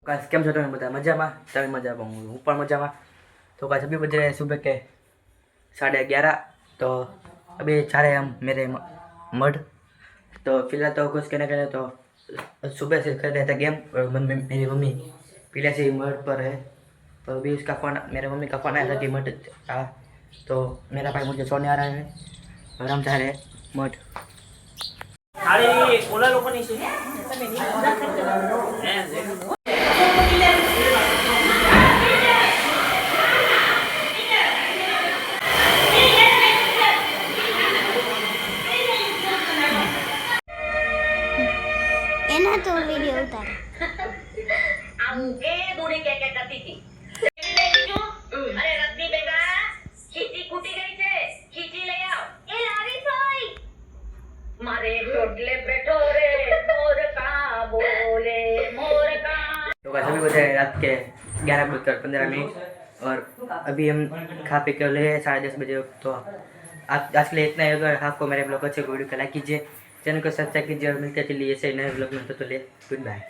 Guys કેમ છો તમે બધા મજામાં? તમે મજામાં? હું પણ મજામાં। तो गाइस अभी बज रहे हैं सुबह के 11:30। तो अभी जा रहे हैं हम मेरे मठ। तो फिलहाल तो कुछ कहने तो सुबह से खेल रहे थे गेम और मेरी मम्मी पहले से ही मठ पर है। तो अभी उसका फ़ोन, मेरे मम्मी का फ़ोन आया था कि मठ आ। तो मेरा भाई मुझे सोने आ रहा है और हम जा रहे हैं मठ। अरे ओला लोग नहीं सुने એના તો વિડિયો ઉતાર આમ એ દૂરી કે કરતી હતી અરે રત્ની બેટા ખીચી ખૂટી ગઈ છે ખીચી લઈ આવ એ લાવી સોય મારે ચોટલે બેઠો રે મોર કા બોલે મોર કા। तो गाइस अभी बजे रात के 11:15 और अभी हम खा पी के ले 10:30 बजे। तो आज के लिए इतना ही। अगर आपको मेरे ब्लॉग अच्छे वीडियो को लाइक कीजिए, चैनल को सब्सक्राइब कीजिए और मिलते चलिए ऐसे नए ब्लॉग में। तो ले गुड बाय।